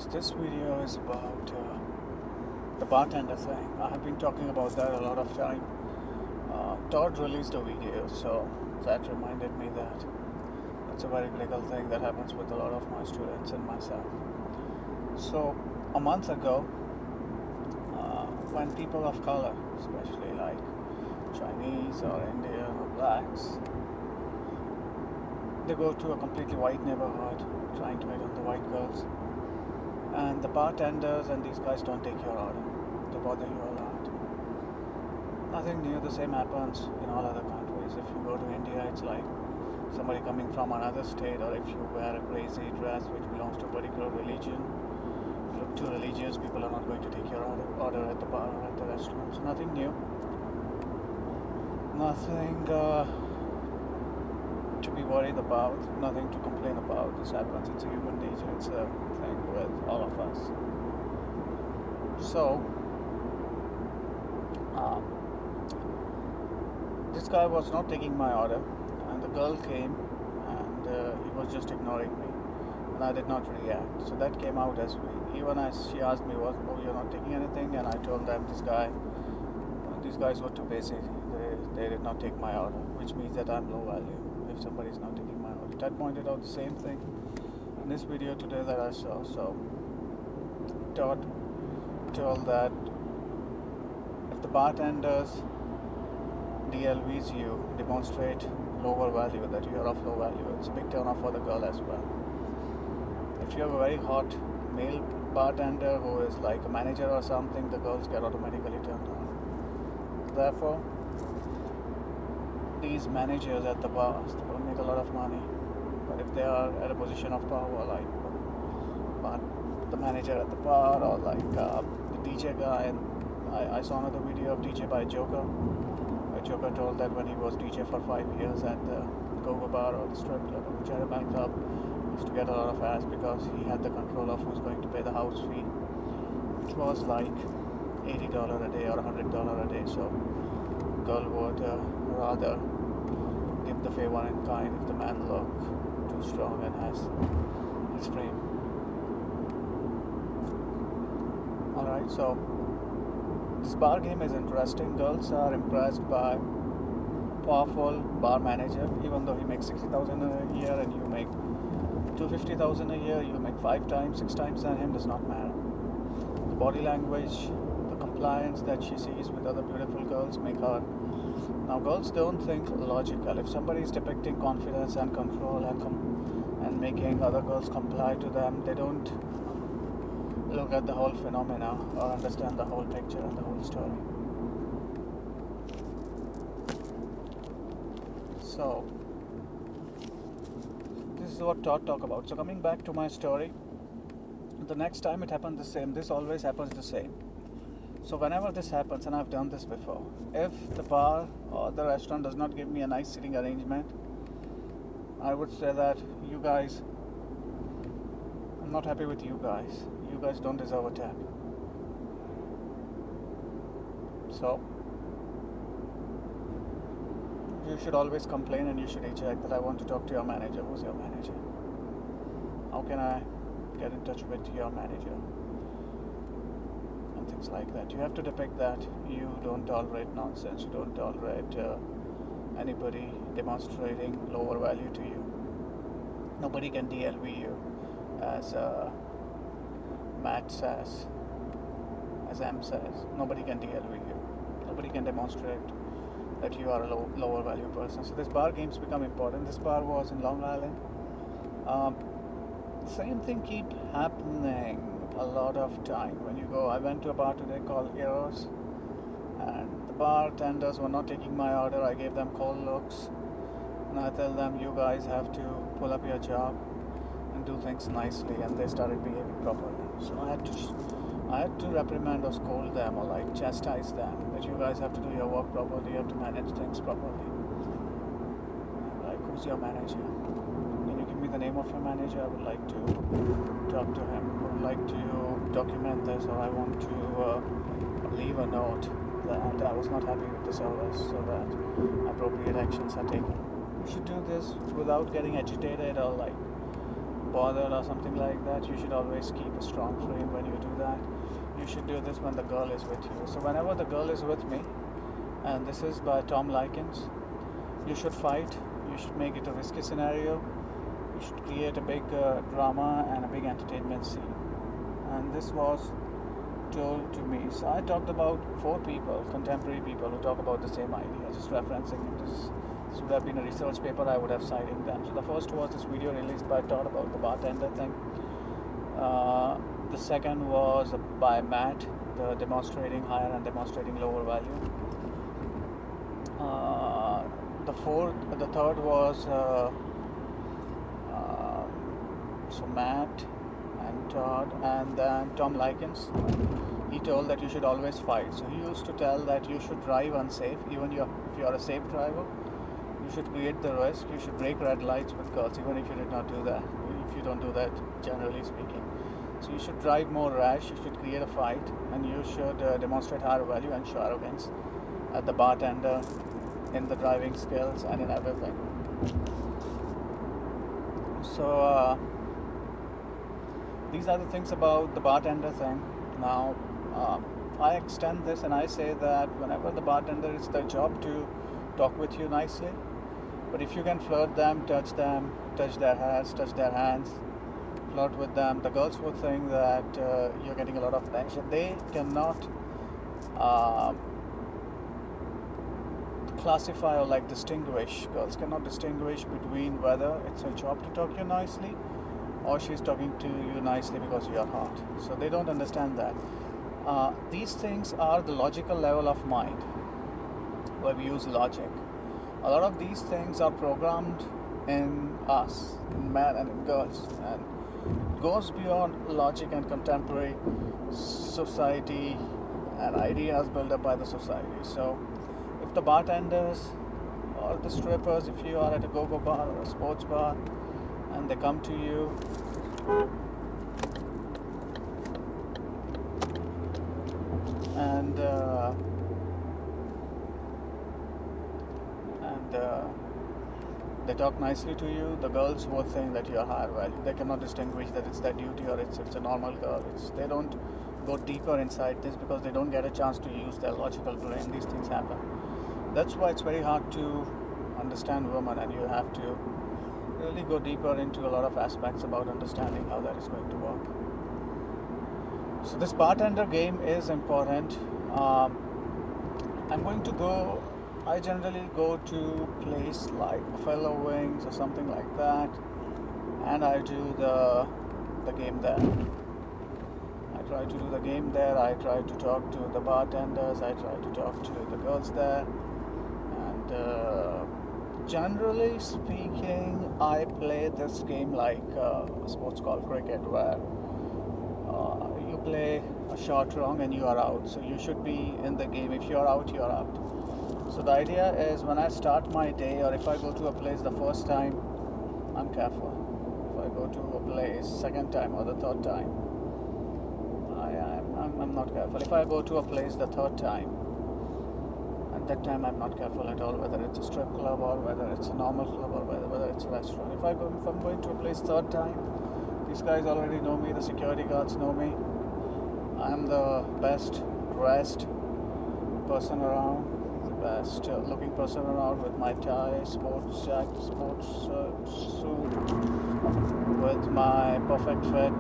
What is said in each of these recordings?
This video is about the bartender thing. I have been talking about that a lot of time. Todd released a video, so that reminded me that it's a very critical thing that happens with a lot of my students and myself. So a month ago, when people of color, especially like Chinese or Indian or blacks, they go to a completely white neighborhood trying to hit on the white girls, and the bartenders and these guys don't take your order. They bother you a lot. Nothing new. The same happens in all other countries. If you go to India, it's like somebody coming from another state, or if you wear a crazy dress which belongs to a particular religion, if you look too religious, people are not going to take your order at the bar or at the restaurant. So nothing new. Nothing to be worried about, nothing to complain about. This happens, it's a human nature, it's a thing with all of us. So, this guy was not taking my order, and the girl came and he was just ignoring me, and I did not react. So that came out as weak. Even as she asked me, "Oh, you're not taking anything?" and I told them, these guys were too busy. They did not take my order, which means that I'm low value if somebody is not taking my order. Ted pointed out the same thing in this video today that I saw. So Todd told that if the bartenders DLVs you, demonstrate lower value, that you are of low value, it's a big turn off for the girl as well. If you have a very hot male bartender who is like a manager or something, the girls get automatically turned on. Therefore, these managers at the bars, they will make a lot of money. But if they are at a position of power, like the manager at the bar, or like the DJ guy, and I saw another video of DJ by Joker. Joker told that when he was DJ for 5 years at the Go-Go bar or the strip club or the Cherubim club, he used to get a lot of ass because he had the control of who's going to pay the house fee, which was like $80 a day or $100 a day. So girl would rather give the favor in kind if the man look too strong and has his frame. Alright, so this bar game is interesting. Girls are impressed by powerful bar manager, even though he makes 60,000 a year and you make 250,000 a year, you make 5 times, 6 times than him, does not matter. The body language, the compliance that she sees with other beautiful girls make her. Now, girls don't think logical. If somebody is depicting confidence and control and making other girls comply to them, they don't look at the whole phenomena or understand the whole picture and the whole story. So, this is what Todd talked about. So, coming back to my story, the next time it happened the same. This always happens the same. So whenever this happens, and I've done this before, if the bar or the restaurant does not give me a nice sitting arrangement, I would say that you guys, I'm not happy with you guys. You guys don't deserve a tap. So you should always complain and you should eject that I want to talk to your manager. Who's your manager? How can I get in touch with your manager? Things like that. You have to depict that you don't tolerate nonsense. You don't tolerate anybody demonstrating lower value to you. Nobody can DLV you, as Matt says, as M says. Nobody can DLV you. Nobody can demonstrate that you are a lower value person. So this bar games become important. This bar was in Long Island. Same thing keep happening a lot of time when you go. I went to a bar today called Eros, and the bartenders were not taking my order. I gave them cold looks, and I tell them, you guys have to pull up your job and do things nicely, and they started behaving properly. So I had to reprimand or scold them or like chastise them that you guys have to do your work properly, you have to manage things properly. I'm like, who's your manager? Can you give me the name of your manager? I would like to talk to him. I would like to document this, or I want to leave a note that I was not happy with the service, so that appropriate actions are taken. You should do this without getting agitated or like bothered or something like that, you should always keep a strong frame when you do that. You should do this when the girl is with you. So whenever the girl is with me, and this is by Tom Likens, you should fight. You should make it a risky scenario. You should create a big drama and a big entertainment scene. And this was told to me. So I talked about 4 people, contemporary people, who talk about the same idea, just referencing it. This would have been a research paper, I would have cited them. So the first was this video released by Todd about the bartender thing. The second was by Matt, the demonstrating higher and demonstrating lower value. The third was so Matt and Todd, and then Tom Likens. He told that you should always fight. So he used to tell that you should drive unsafe, even if you're a safe driver. You should create the risk. You should break red lights with girls, even if you did not do that. If you don't do that, generally speaking. So you should drive more rash. You should create a fight, and you should demonstrate higher value and show arrogance at the bartender, in the driving skills, and in everything. So these are the things about the bartender thing. Now I extend this and I say that whenever the bartender, it's their job to talk with you nicely, but if you can flirt them, touch their hairs, touch their hands, flirt with them, the girls will think that you're getting a lot of attention. They cannot classify or like distinguish. Girls cannot distinguish between whether it's her job to talk you nicely or she's talking to you nicely because you're hot. So they don't understand that. These things are the logical level of mind, where we use logic. A lot of these things are programmed in us, in men and in girls, and goes beyond logic and contemporary society and ideas built up by the society. So if the bartenders or the strippers, if you are at a go-go bar or a sports bar and they come to you and they talk nicely to you, the girls will think that you are higher value. They cannot distinguish that it's their duty or it's a normal girl. They don't go deeper inside this because they don't get a chance to use their logical brain. These things happen. That's why it's very hard to understand women, and you have to really go deeper into a lot of aspects about understanding how that is going to work. So this bartender game is important. I generally go to a place like Buffalo Wings or something like that, and I do the game there. I try to do the game there. I try to talk to the bartenders. I try to talk to the girls there. And generally speaking, I play this game like a sports called cricket, where you play a shot wrong and you are out. So you should be in the game. If you're out, you're out. So the idea is, when I start my day, or if I go to a place the first time, I'm careful. If I go to a place second time or the third time, I'm not careful. If I go to a place the third time, at that time I'm not careful at all, whether it's a strip club or whether it's a normal club or whether it's a restaurant. If I'm going to a place third time, these guys already know me, the security guards know me. I'm the best dressed person around, the best looking person around, with my tie, sports jacket, sports suit, with my perfect fit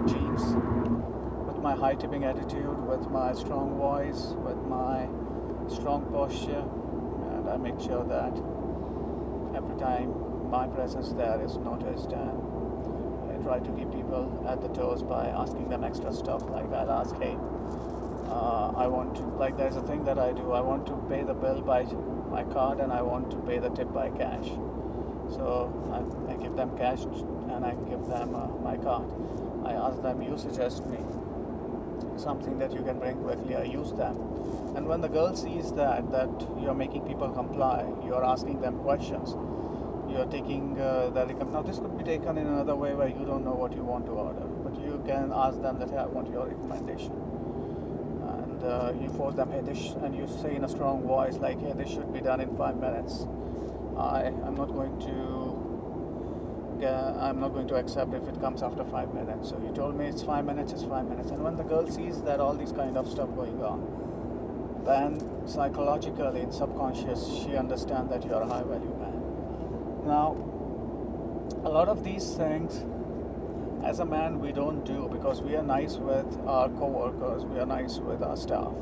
jeans, with my high tipping attitude, with my strong voice, with my strong posture, and I make sure that every time my presence there is noticed, and I try to keep people at the toes by asking them extra stuff. Like I'll ask, hey, I want to, like there's a thing that I do, I want to pay the bill by my card and I want to pay the tip by cash. So I give them cash and I give them my card. I ask them, you suggest me something that you can bring quickly, I use them. And when the girl sees that you're making people comply, you're asking them questions, you're taking now this could be taken in another way where you don't know what you want to order, but you can ask them that, hey, I want your recommendation, and you force them, hey, and you say in a strong voice like, hey, this should be done in 5 minutes. I'm not going to I'm not going to accept if it comes after 5 minutes. So you told me it's 5 minutes, it's 5 minutes. And when the girl sees that all these kind of stuff going on, then psychologically in subconscious she understands that you're a high value man. Now, a lot of these things as a man we don't do because we are nice with our co-workers, we are nice with our staff.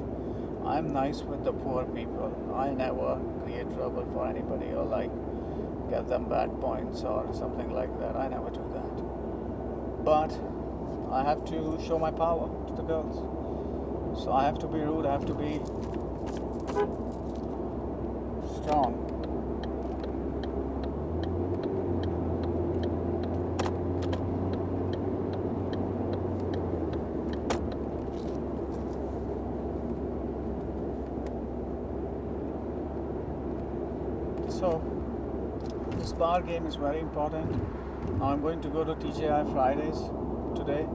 I'm nice with the poor people. I never create trouble for anybody or like get them bad points or something like that. I never do that. But I have to show my power to the girls. So I have to be rude, I have to be strong. So this bar game is very important. Now I'm going to go to TGI Fridays today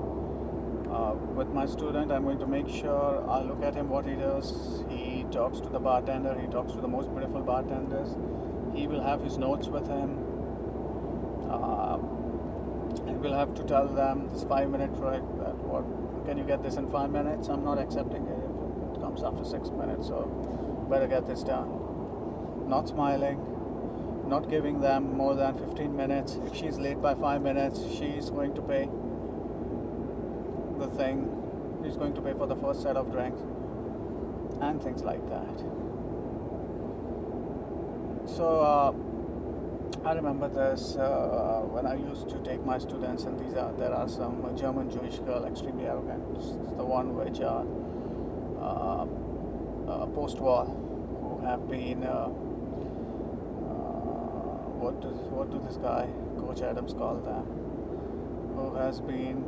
with my student. I'm going to make sure I look at him, what he does. He talks to the bartender, he talks to the most beautiful bartenders. He will have his notes with him. He will have to tell them this 5-minute trick that what can you get this in 5 minutes? I'm not accepting it if it comes after 6 minutes, so better get this done. Not smiling, not giving them more than 15 minutes. If she's late by 5 minutes, she's going to pay the thing. She's going to pay for the first set of drinks and things like that. So I remember this when I used to take my students, and there are some German Jewish girl, extremely arrogant. It's the one which are post-war, who have been what do this guy Coach Adams call them, who has been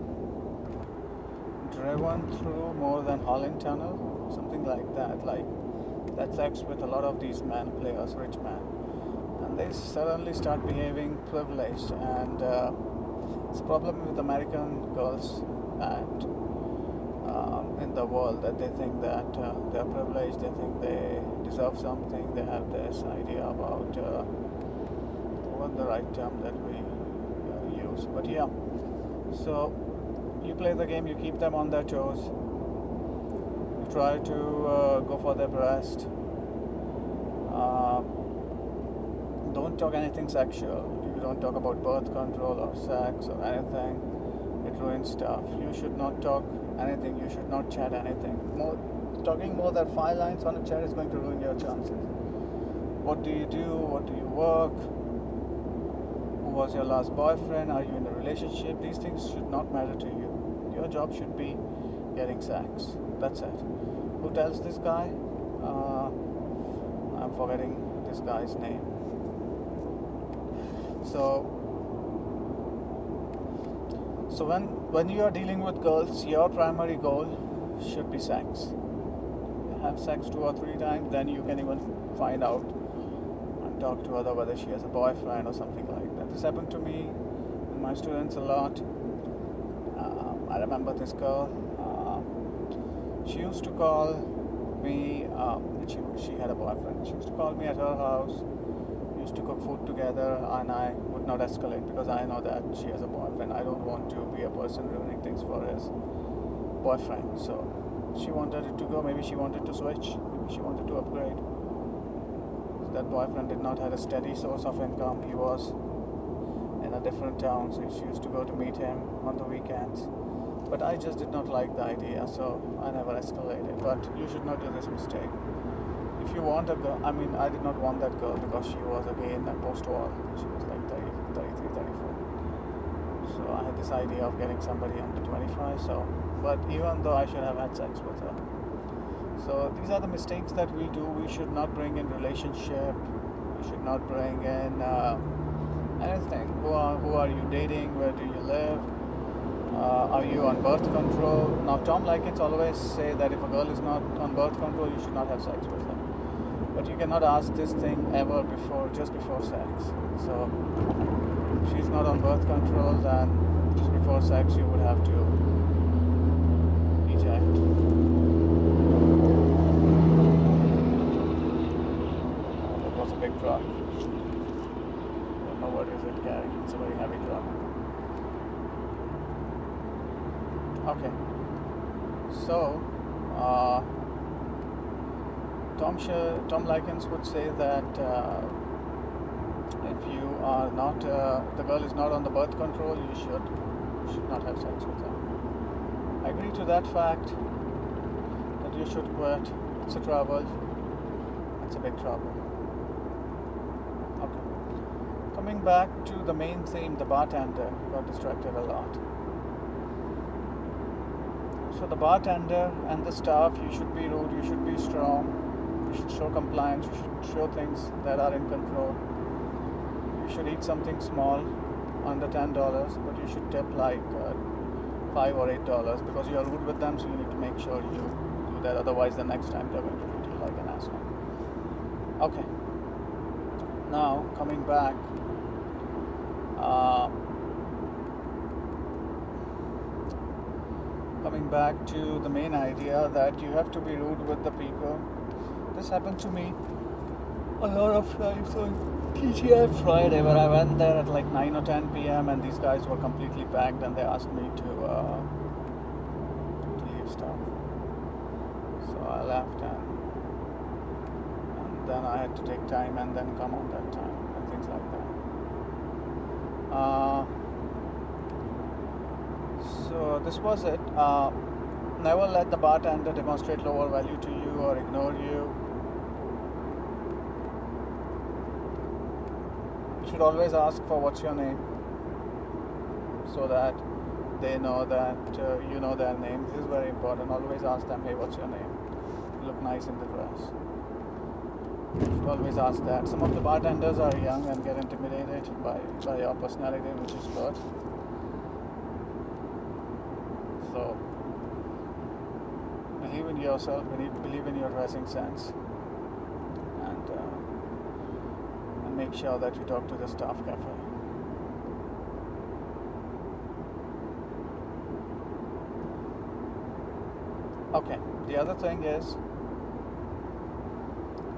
driven through more than Holland Tunnel, something like that. Like that's sex with a lot of these men players, rich men, and they suddenly start behaving privileged. And it's a problem with American girls and in the world, that they think that they're privileged, they think they deserve something. They have this idea about what the right term that we use, but yeah. So you play the game, you keep them on their toes, you try to go for their breast. Don't talk anything sexual. You don't talk about birth control or sex or anything. It ruins stuff. You should not talk anything. You should not chat anything. Talking more than 5 lines on a chat is going to ruin your chances. What do you do? What do you work? Who was your last boyfriend? Are you in a relationship? These things should not matter to you. Your job should be getting sex. That's it. Who tells this guy? I'm forgetting this guy's name. So when you are dealing with girls, your primary goal should be sex. Have sex 2 or 3 times, then you can even find out and talk to her whether she has a boyfriend or something like that. This happened to me and my students a lot. I remember this girl. She used to call me. She had a boyfriend. She used to call me at her house. Used to cook food together, and I would not escalate because I know that she has a boyfriend. I don't want to be a person ruining things for his boyfriend. So she wanted it to go. Maybe she wanted to switch. Maybe she wanted to upgrade. So that boyfriend did not have a steady source of income. He was in a different town, so she used to go to meet him on the weekends. But I just did not like the idea, so I never escalated. But you should not do this mistake. If you want a girl, I did not want that girl because she was again post-war. She was like 30, 33, 34. So I had this idea of getting somebody under 25. But even though I should have had sex with her. So these are the mistakes that we do. We should not bring in relationship. We should not bring in anything. Who are you dating? Where do you live? Are you on birth control? Now Tom Likens always say that if a girl is not on birth control, you should not have sex with her. But you cannot ask this thing ever just before sex. So if she's not on birth control, then just before sex you would have to eject. That was a big truck. know what is it, Gary. It's a very heavy drug. Okay. So, Tom Likens would say that if you are not, the girl is not on the birth control, you should not have sex with her. I agree to that fact that you should quit. It's a trouble. It's a big trouble. Okay. Coming back to the main theme, the bartender got distracted a lot. So the bartender and the staff, you should be rude, you should be strong, you should show compliance, you should show things that are in control. You should eat something small, under $10, but you should tip like $5 or $8 because you are rude with them, so you need to make sure you do that. Otherwise, the next time they're going to treat you like an asshole. Okay. Now coming back. Coming back to the main idea that you have to be rude with the people. This happened to me a lot of times on TGI Friday, where I went there at like 9 or 10 p.m. and these guys were completely packed and they asked me to leave stuff. So I left and then I had to take time and then come on that time and things like that. So this was it. Never let the bartender demonstrate lower value to you or ignore you. You should always ask for what's your name, so that they know that you know their name. This is very important. Always ask them, hey, what's your name? You look nice in the dress. You should always ask that. Some of the bartenders are young and get intimidated by your personality, which is good. So believe in yourself, believe in your dressing sense, and make sure that you talk to the staff carefully. Okay, the other thing is,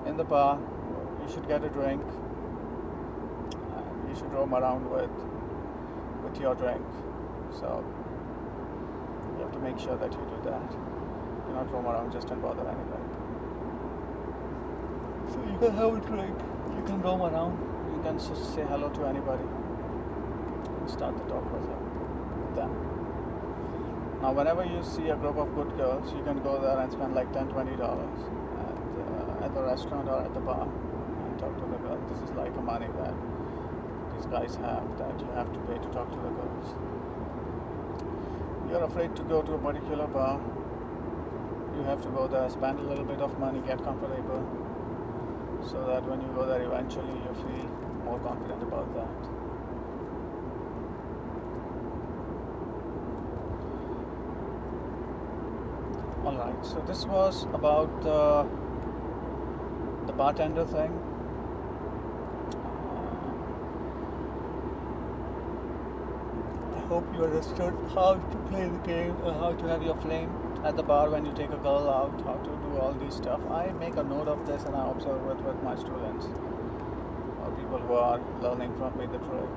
in the bar, you should get a drink. You should roam around with your drink. So you have to make sure that you do that. Do not roam around just and bother anybody. So you can have a drink. You can roam around. You can just say hello to anybody. You can start the talk with them. Now, whenever you see a group of good girls, you can go there and spend like $10, $20 at the restaurant or at the bar and talk to the girl. This is like a money that these guys have that you have to pay to talk to the girls. You're afraid to go to a particular bar. You have to go there, spend a little bit of money, get comfortable, so that when you go there eventually you feel more confident about that. Alright, so this was about the bartender thing. I hope you understood how to play the game, how to have your flame at the bar when you take a girl out, how to do all these stuff. I make a note of this and I observe it with my students or people who are learning from me the trick.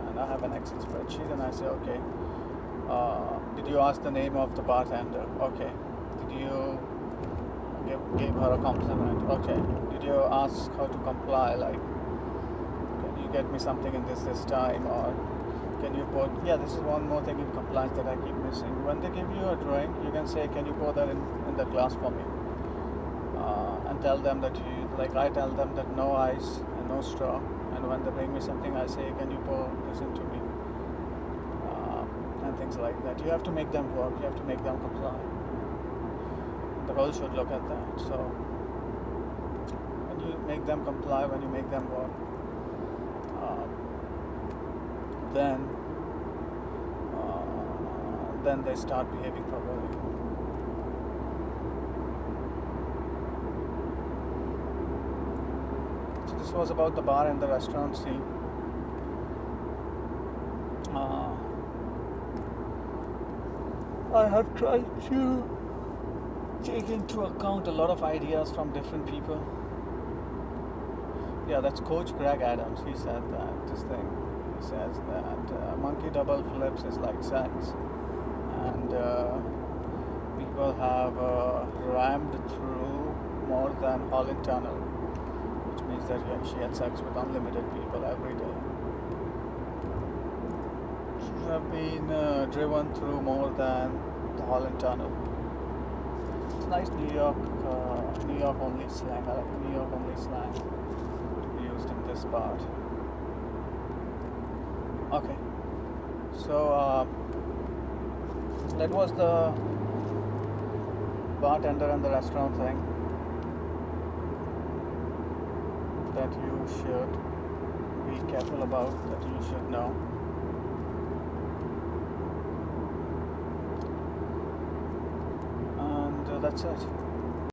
And I have an Excel spreadsheet and I say, okay, did you ask the name of the bartender? Okay. Did you give her a compliment? Okay. Did you ask how to comply? Like, can you get me something in this time? Or can you put, this is one more thing in compliance that I keep missing. When they give you a drink, you can say, can you pour that in the glass for me? And tell them that I tell them that no ice and no straw. And when they bring me something, I say, can you pour this into me? And things like that. You have to make them work. You have to make them comply. The girl should look at that. So when you make them comply, when you make them work, then they start behaving properly. So this was about the bar and the restaurant scene. I have tried to take into account a lot of ideas from different people. Yeah, that's Coach Greg Adams. He said that this thing. He says that monkey double flips is like sex, and people have rammed through more than Holland Tunnel, which means that she had sex with unlimited people every day. She have been driven through more than the Holland Tunnel. It's nice New York only slang. I like New York only slang to be used in this part. Okay, so that was the bartender and the restaurant thing that you should be careful about, that you should know. And that's it.